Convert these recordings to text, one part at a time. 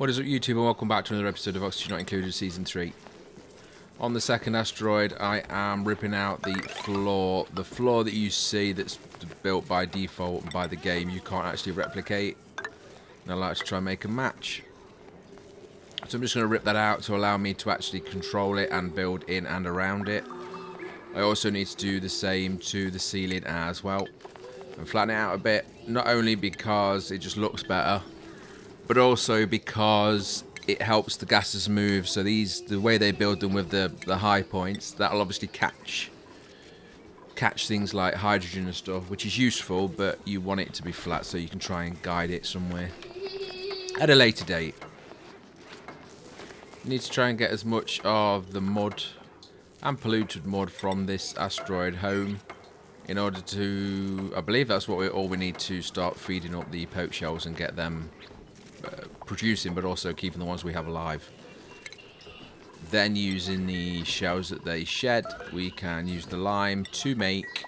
What is up, YouTube, and welcome back to another episode of Oxygen Not Included Season 3. On the second asteroid, I am ripping out the floor. The floor that you see that's built by default and by the game, you can't actually replicate. And I like to try and make a match. So I'm just going to rip that out to allow me to actually control it and build in and around it. I also need to do the same to the ceiling as well. And flatten it out a bit, not only because it just looks better, but also because it helps the gases move. So these, the way they build them with the high points, that'll obviously catch things like hydrogen and stuff, which is useful, but you want it to be flat so you can try and guide it somewhere at a later date. You need to try and get as much of the mud and polluted mud from this asteroid home in order to, I believe that's what all we need to start feeding up the poach shells and get them producing, but also keeping the ones we have alive. Then using the shells that they shed, we can use the lime to make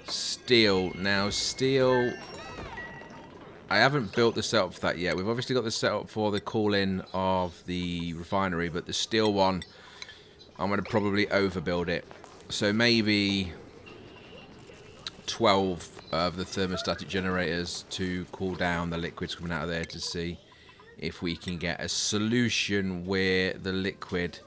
steel. Now steel, I haven't built the setup for that yet. We've obviously got the setup for the cooling of the refinery, but the steel one, I'm going to probably overbuild it. So maybe 12 of the thermostatic generators to cool down the liquids coming out of there, to see if we can get a solution where the liquid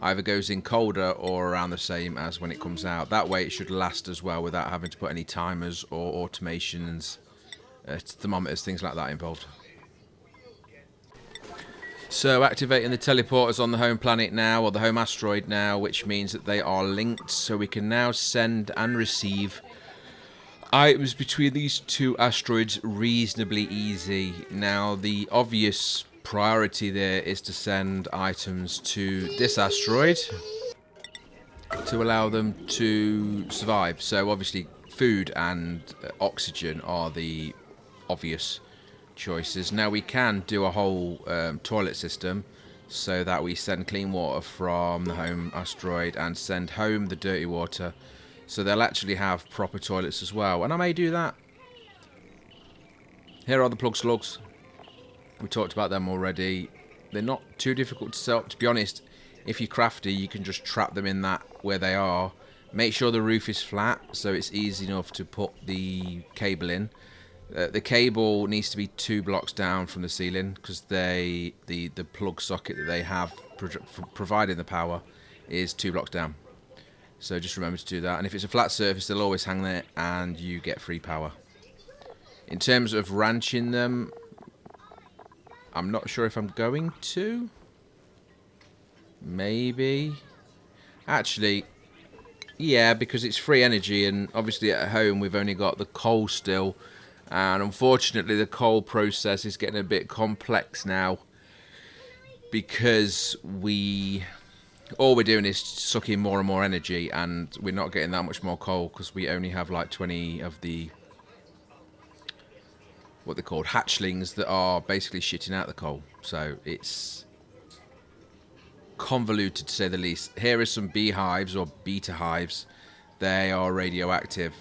either goes in colder or around the same as when it comes out. That way it should last as well without having to put any timers or automations, thermometers, things like that involved. So activating the teleporters on the home planet now, or the home asteroid now, which means that they are linked, so we can now send and receive items between these two asteroids reasonably easy. Now the obvious priority there is to send items to this asteroid to allow them to survive. So obviously food and oxygen are the obvious choices. Now we can do a whole toilet system so that we send clean water from the home asteroid and send home the dirty water. So they'll actually have proper toilets as well. And I may do that. Here are the plug slugs. We talked about them already. They're not too difficult to set up. To be honest, if you're crafty, you can just trap them in that where they are. Make sure the roof is flat so it's easy enough to put the cable in. The cable needs to be 2 blocks down from the ceiling because the plug socket that they have providing the power is 2 blocks down. So just remember to do that. And if it's a flat surface, they'll always hang there and you get free power. In terms of ranching them, I'm not sure if I'm going to. Maybe. Actually, yeah, because it's free energy, and obviously at home we've only got the coal still. And unfortunately the coal process is getting a bit complex now because all we're doing is sucking more and more energy, and we're not getting that much more coal because we only have like 20 of the, what they're called, hatchlings that are basically shitting out the coal. So it's convoluted to say the least. Here are some beehives or beta hives. They are radioactive.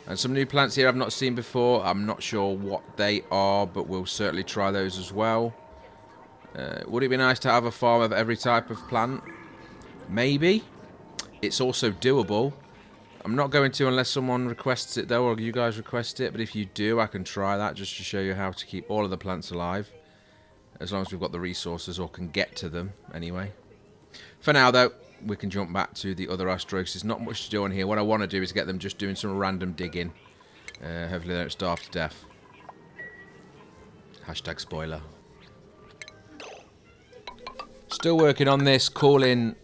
And some new plants here I've not seen before. I'm not sure what they are, but we'll certainly try those as well. Would it be nice to have a farm of every type of plant? Maybe. It's also doable. I'm not going to unless someone requests it though, or you guys request it. But if you do, I can try that just to show you how to keep all of the plants alive. As long as we've got the resources or can get to them anyway. For now though, we can jump back to the other asteroids. There's not much to do on here. What I want to do is get them just doing some random digging. Hopefully they don't starve to death. Hashtag spoiler. Still working on this cooling,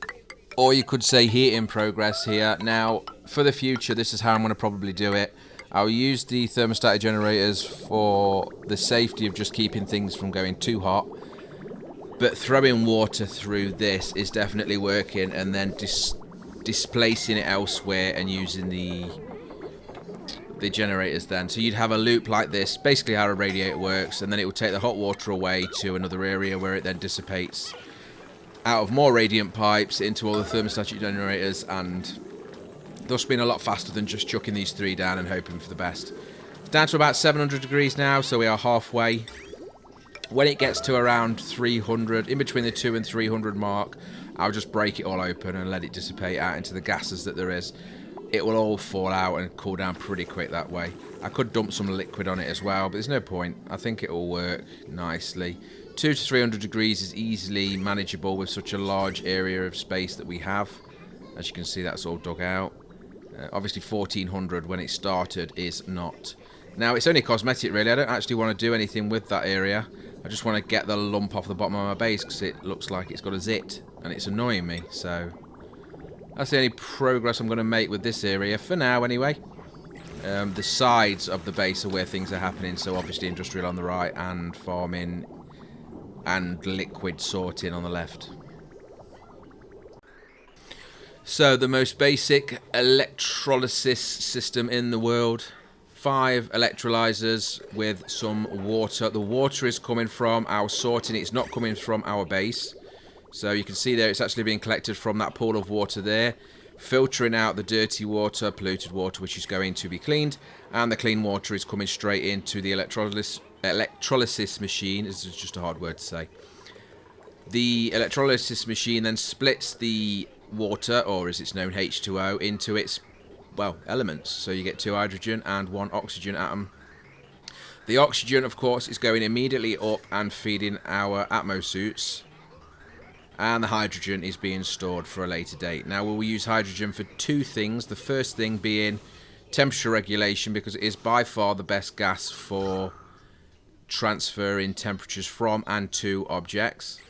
or you could say heating progress here. Now, for the future, this is how I'm going to probably do it. I'll use the thermostatic generators for the safety of just keeping things from going too hot. But throwing water through this is definitely working, and then displacing it elsewhere and using the generators then. So you'd have a loop like this, basically how a radiator works, and then it will take the hot water away to another area where it then dissipates out of more radiant pipes into all the thermostatic generators, and thus being a lot faster than just chucking these 3 down and hoping for the best. It's down to about 700 degrees now, so we are halfway. When it gets to around 300, in between the 2 and 300 mark, I'll just break it all open and let it dissipate out into the gases that there is. It will all fall out and cool down pretty quick that way. I could dump some liquid on it as well, but there's no point. I think it will work nicely. 2 to 300 degrees is easily manageable with such a large area of space that we have. As you can see, that's all dug out. Obviously 1400 when it started is not. Now it's only cosmetic really. I don't actually want to do anything with that area. I just want to get the lump off the bottom of my base because it looks like it's got a zit and it's annoying me. So that's the only progress I'm going to make with this area for now anyway. The sides of the base are where things are happening, so obviously industrial on the right and farming and liquid sorting on the left. So the most basic electrolysis system in the world. 5 electrolyzers with some water. The water is coming from our sorting. It's not coming from our base. So you can see there it's actually being collected from that pool of water there. Filtering out the dirty water, polluted water, which is going to be cleaned. And the clean water is coming straight into the electrolysis machine. This is just a hard word to say. The electrolysis machine then splits the water, or as it's known, H2O, into its, well, elements. So you get 2 hydrogen and 1 oxygen atom. The oxygen, of course, is going immediately up and feeding our Atmo suits. And the hydrogen is being stored for a later date. Now, we'll use hydrogen for 2 things. The first thing being temperature regulation, because it is by far the best gas for transferring temperatures from and to objects.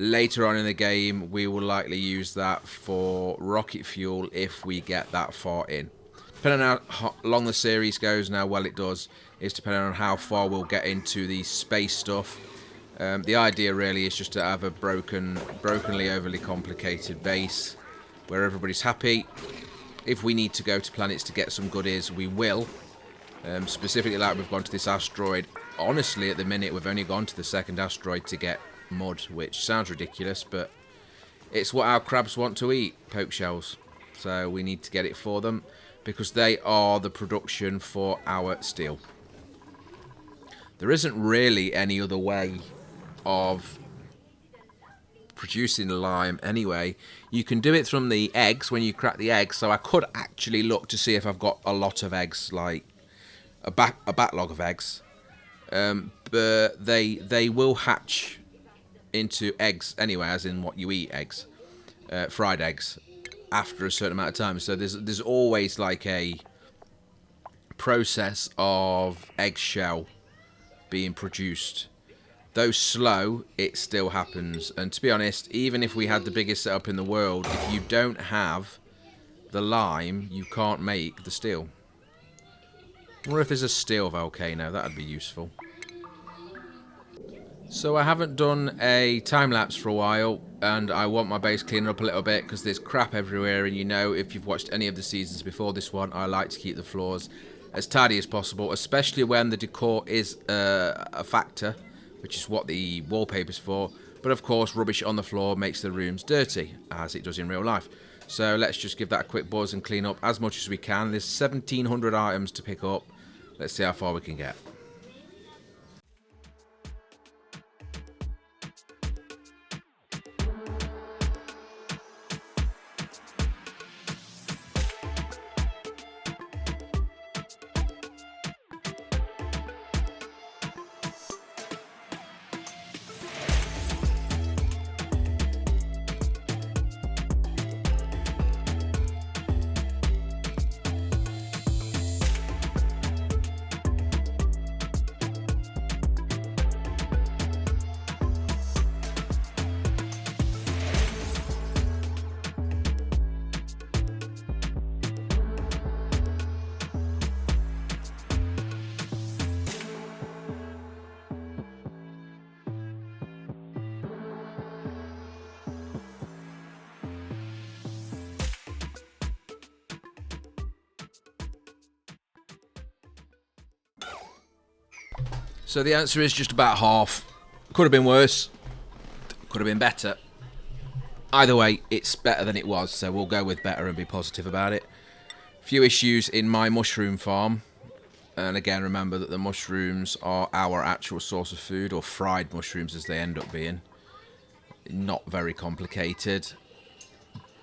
Later on in the game, we will likely use that for rocket fuel if we get that far in. Depending on how long the series goes and how well it does, is depending on how far we'll get into the space stuff. The idea really is just to have a brokenly overly complicated base where everybody's happy. If we need to go to planets to get some goodies, we will. Specifically like we've gone to this asteroid. Honestly, at the minute, we've only gone to the 2nd asteroid to get mud, which sounds ridiculous, but it's what our crabs want to eat, poke shells. So we need to get it for them because they are the production for our steel. There isn't really any other way of producing lime anyway. You can do it from the eggs when you crack the eggs, so I could actually look to see if I've got a lot of eggs, like a backlog of eggs, but they will hatch into eggs anyway, as in what you eat, eggs, fried eggs, after a certain amount of time. So there's always like a process of eggshell being produced. Though slow, it still happens. And to be honest, even if we had the biggest setup in the world, if you don't have the lime, you can't make the steel. I wonder if there's a steel volcano. That'd be useful. So I haven't done a time-lapse for a while, and I want my base cleaned up a little bit because there's crap everywhere, and you know, if you've watched any of the seasons before this one, I like to keep the floors as tidy as possible, especially when the decor is a factor, which is what the wallpaper's for. But of course, rubbish on the floor makes the rooms dirty, as it does in real life. So let's just give that a quick buzz and clean up as much as we can. There's 1,700 items to pick up. Let's see how far we can get. So the answer is just about half. Could have been worse. Could have been better. Either way, it's better than it was, so we'll go with better and be positive about it. Few issues in my mushroom farm. And again, remember that the mushrooms are our actual source of food, or fried mushrooms as they end up being. Not very complicated.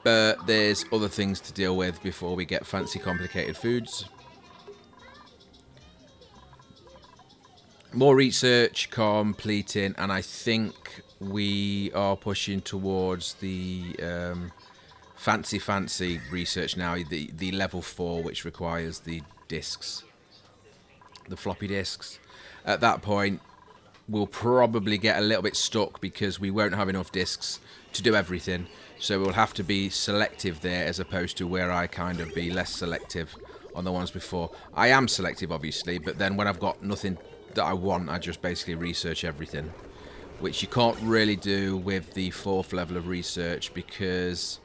But there's other things to deal with before we get fancy complicated foods. More research completing, and I think we are pushing towards the fancy research now, the level 4, which requires the discs, the floppy disks. At that point, we'll probably get a little bit stuck because we won't have enough discs to do everything. So we'll have to be selective there, as opposed to where I kind of be less selective on the ones before. I am selective, obviously, but then when I've got nothing that I want, I just basically research everything, which you can't really do with the 4th level of research, because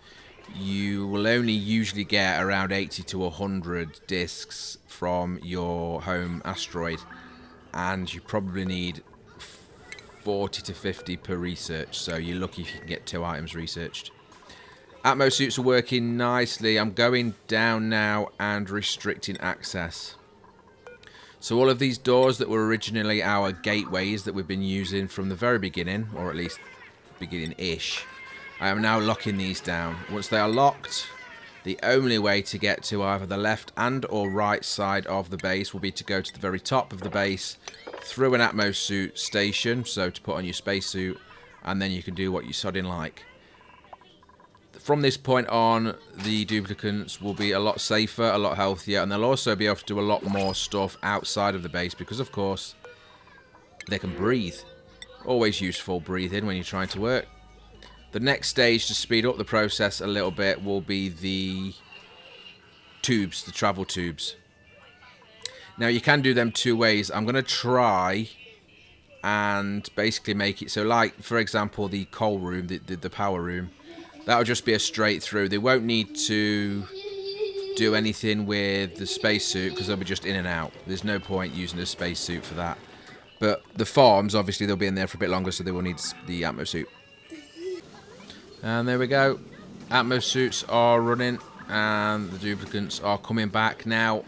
you will only usually get around 80 to 100 discs from your home asteroid, and you probably need 40 to 50 per research, so you're lucky if you can get 2 items researched. Atmo suits are working nicely. I'm going down now and restricting access. So all of these doors that were originally our gateways that we've been using from the very beginning, or at least beginning-ish, I am now locking these down. Once they are locked, the only way to get to either the left and or right side of the base will be to go to the very top of the base, through an Atmo suit station, so to put on your spacesuit, and then you can do what you sodding like. From this point on, the duplicants will be a lot safer, a lot healthier, and they'll also be able to do a lot more stuff outside of the base because, of course, they can breathe. Always useful breathing when you're trying to work. The next stage to speed up the process a little bit will be the tubes, the travel tubes. Now, you can do them 2 ways. I'm going to try and basically make it so, like, for example, the coal room, the power room, that'll just be a straight through. They won't need to do anything with the spacesuit because they'll be just in and out. There's no point using the spacesuit for that. But the farms, obviously, they'll be in there for a bit longer, so they will need the Atmo suit. And there we go. Atmo suits are running, and the duplicants are coming back. Now,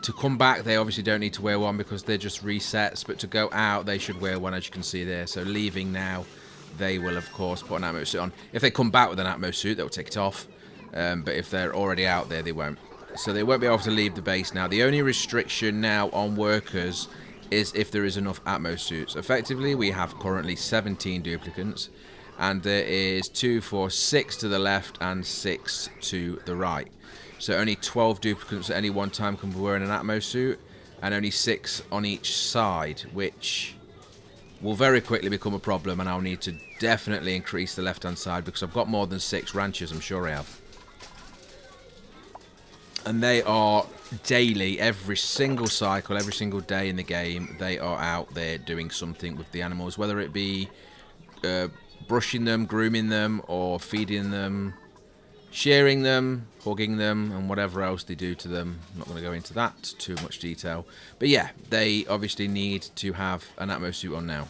to come back, they obviously don't need to wear one because they're just resets, but to go out, they should wear one, as you can see there. So leaving now, they will, of course, put an Atmo suit on. If they come back with an Atmo suit, they'll take it off. But if they're already out there, they won't. So they won't be able to leave the base now. The only restriction now on workers is if there is enough Atmo suits. Effectively, we have currently 17 duplicants, and there is 2, 4, 6 to the left and 6 to the right. So only 12 duplicants at any one time can be wearing an Atmo suit, and only 6 on each side, which will very quickly become a problem, and I'll need to definitely increase the left-hand side because I've got more than 6 ranchers, I'm sure I have. And they are daily, every single cycle, every single day in the game, they are out there doing something with the animals, whether it be brushing them, grooming them, or feeding them, shearing them, hugging them, and whatever else they do to them. I'm not going to go into that too much detail. But yeah, they obviously need to have an Atmo suit on now.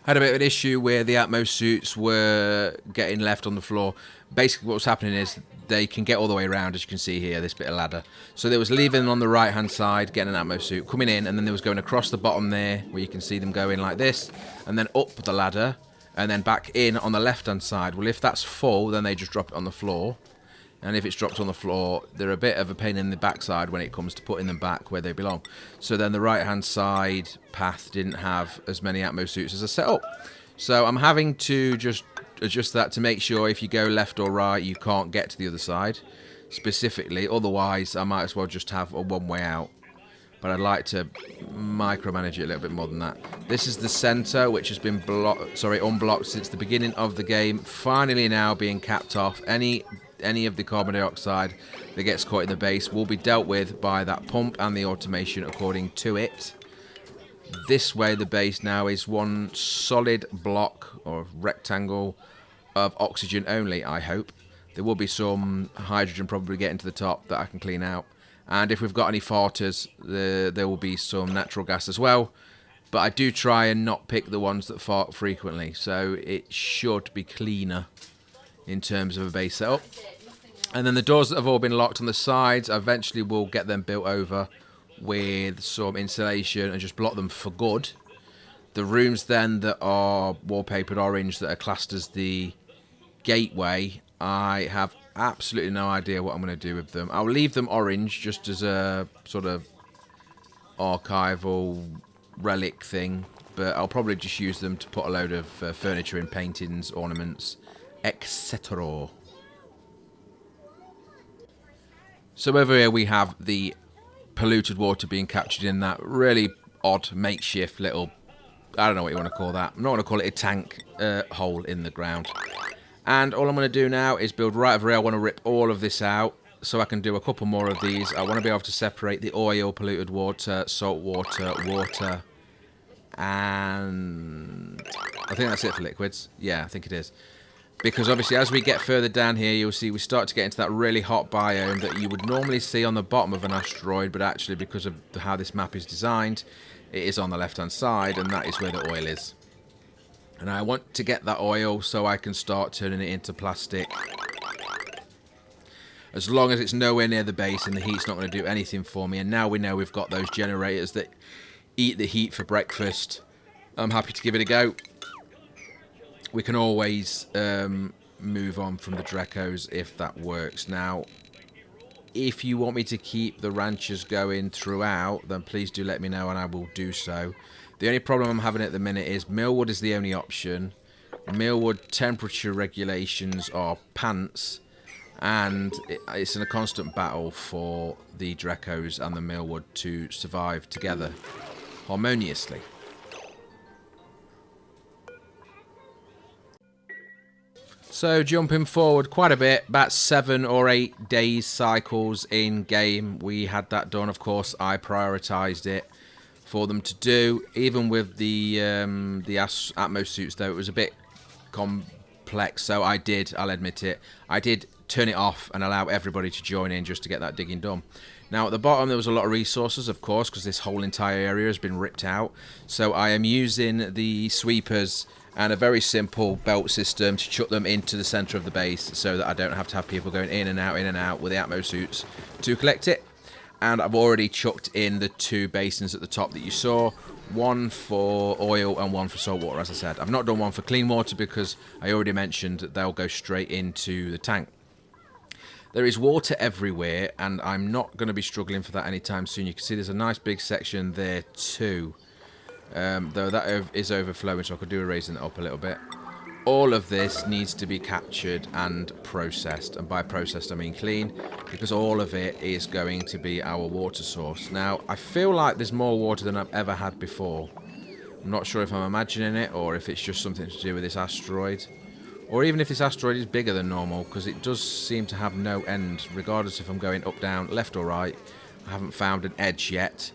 Had a bit of an issue where the Atmo suits were getting left on the floor. Basically what was happening is they can get all the way around, as you can see here, this bit of ladder. So they was leaving them on the right hand side, getting an Atmo suit, coming in, and then they was going across the bottom there, where you can see them going like this, and then up the ladder, and then back in on the left hand side. Well, if that's full, then they just drop it on the floor. And if it's dropped on the floor, they're a bit of a pain in the backside when it comes to putting them back where they belong. So then the right-hand side path didn't have as many Atmo suits as I set up. So I'm having to just adjust that to make sure if you go left or right, you can't get to the other side specifically. Otherwise, I might as well just have a one-way out. But I'd like to micromanage it a little bit more than that. This is the center, which has been unblocked since the beginning of the game. Finally now being capped off. Any of the carbon dioxide that gets caught in the base will be dealt with by that pump and the automation according to it. This way the base now is one solid block or rectangle of oxygen only, I hope. There will be some hydrogen probably getting to the top that I can clean out. And if we've got any farters, there will be some natural gas as well. But I do try and not pick the ones that fart frequently, so it should be cleaner in terms of a base setup. And then the doors that have all been locked on the sides, eventually we'll get them built over with some insulation and just block them for good. The rooms then that are wallpapered orange that are classed as the gateway, I have absolutely no idea what I'm going to do with them. I'll leave them orange just as a sort of archival relic thing, but I'll probably just use them to put a load of furniture in, paintings, ornaments, etc. So over here we have the polluted water being captured in that really odd makeshift little, I don't know what you want to call that. I'm not going to call it a tank hole in the ground. And all I'm going to do now is build right over here. I want to rip all of this out so I can do a couple more of these. I want to be able to separate the oil, polluted water, salt water, water, and I think that's it for liquids. Yeah, I think it is. Because obviously as we get further down here, you'll see we start to get into that really hot biome that you would normally see on the bottom of an asteroid, but actually because of how this map is designed, it is on the left-hand side, and that is where the oil is. And I want to get that oil so I can start turning it into plastic. As long as it's nowhere near the base and the heat's not going to do anything for me. And now we know we've got those generators that eat the heat for breakfast. I'm happy to give it a go. We can always move on from the Drekos if that works. Now, if you want me to keep the ranchers going throughout, then please do let me know and I will do so. The only problem I'm having at the minute is millwood is the only option. Millwood temperature regulations are pants, and it's in a constant battle for the Drekos and the millwood to survive together harmoniously. So jumping forward quite a bit, about 7 or 8 days cycles in game, we had that done. Of course, I prioritised it for them to do. Even with the Atmo suits, though, it was a bit complex. So I'll admit it, I did turn it off and allow everybody to join in just to get that digging done. Now at the bottom there was a lot of resources, of course, because this whole entire area has been ripped out. So I am using the sweepers and a very simple belt system to chuck them into the centre of the base so that I don't have to have people going in and out with the Atmo suits to collect it. And I've already chucked in the 2 basins at the top that you saw, one for oil and one for salt water, as I said. I've not done one for clean water because I already mentioned that they'll go straight into the tank. There is water everywhere, and I'm not going to be struggling for that anytime soon. You can see there's a nice big section there too. Though that is overflowing, so I could do a raising it up a little bit. All of this needs to be captured and processed, and by processed I mean clean, because all of it is going to be our water source. Now, I feel like there's more water than I've ever had before. I'm not sure if I'm imagining it, or if it's just something to do with this asteroid, or even if this asteroid is bigger than normal, because it does seem to have no end, regardless if I'm going up, down, left or right. I haven't found an edge yet.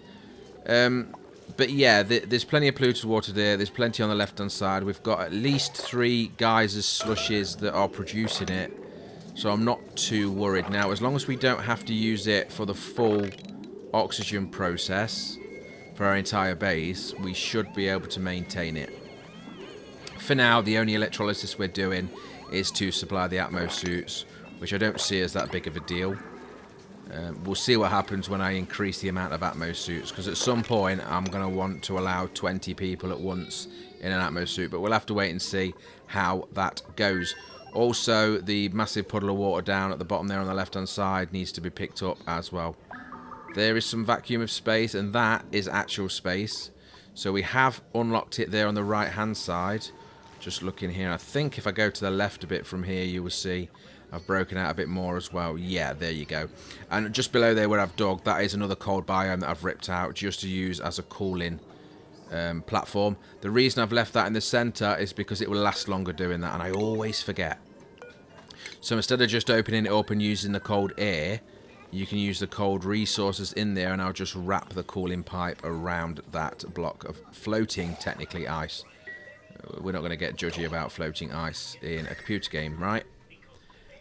But yeah, there's plenty of polluted water there. There's plenty on the left-hand side. We've got at least 3 geysers, slushes that are producing it. So I'm not too worried. Now, as long as we don't have to use it for the full oxygen process for our entire base, we should be able to maintain it. For now, the only electrolysis we're doing is to supply the Atmo suits, which I don't see as that big of a deal. We'll see what happens when I increase the amount of Atmo suits, because at some point I'm going to want to allow 20 people at once in an Atmo suit, but we'll have to wait and see how that goes. Also, the massive puddle of water down at the bottom there on the left hand side needs to be picked up as well. There is some vacuum of space, and that is actual space. So we have unlocked it there on the right hand side. Just looking here, I think if I go to the left a bit from here, you will see I've broken out a bit more as well. Yeah, there you go. And just below there where I've dug, that is another cold biome that I've ripped out just to use as a cooling platform. The reason I've left that in the centre is because it will last longer doing that, and I always forget. So instead of just opening it up and using the cold air, you can use the cold resources in there, and I'll just wrap the cooling pipe around that block of floating, technically, ice. We're not going to get judgy about floating ice in a computer game, right?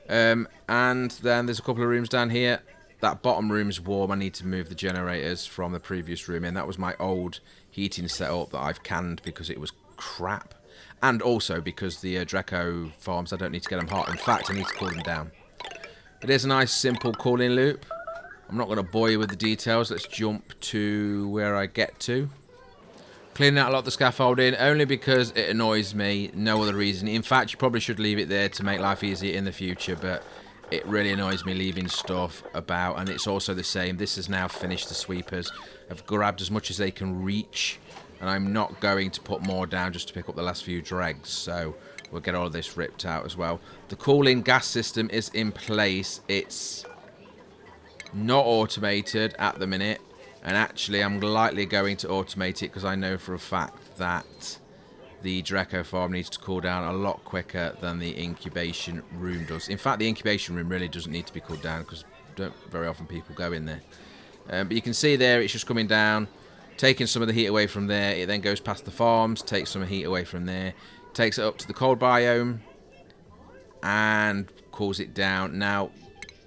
And then there's a couple of rooms down here. That bottom room's warm. I need to move the generators from the previous room in. That was my old heating setup that I've canned because it was crap. And also because the Dreko farms, I don't need to get them hot. In fact, I need to cool them down. It is a nice simple cooling loop. I'm not going to bore you with the details. Let's jump to where I get to. Cleaning out a lot of the scaffolding only because it annoys me. No other reason. In fact, you probably should leave it there to make life easier in the future, but it really annoys me leaving stuff about. And it's also the same. This is now finished. The sweepers have grabbed as much as they can reach, and I'm not going to put more down just to pick up the last few dregs. So we'll get all of this ripped out as well. The cooling gas system is in place. It's not automated at the minute, and actually I'm likely going to automate it because I know for a fact that the Dreco farm needs to cool down a lot quicker than the incubation room does. In fact, the incubation room really doesn't need to be cooled down because don't very often people go in there. But you can see there it's just coming down, taking some of the heat away from there. It then goes past the farms, takes some heat away from there, takes it up to the cold biome and cools it down. Now,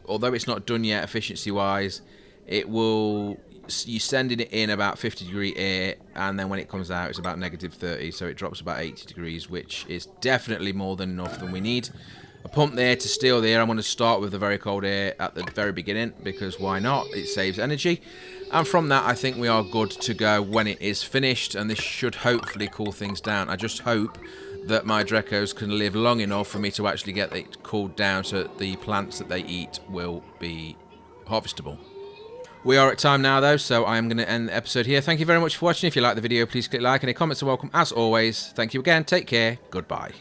although it's not done yet efficiency wise, it will, you're sending it in about 50-degree air, and then when it comes out it's about -30, so it drops about 80 degrees, which is definitely more than enough than we need. A pump there to steal the air. I'm going to start with the very cold air at the very beginning because why not? It saves energy, and from that I think we are good to go when it is finished, and this should hopefully cool things down. I just hope that my Drecos can live long enough for me to actually get it cooled down so that the plants that they eat will be harvestable. We are at time now though, so I am going to end the episode here. Thank you very much for watching. If you like the video, please click like, and any comments are welcome as always. Thank you again, take care, goodbye.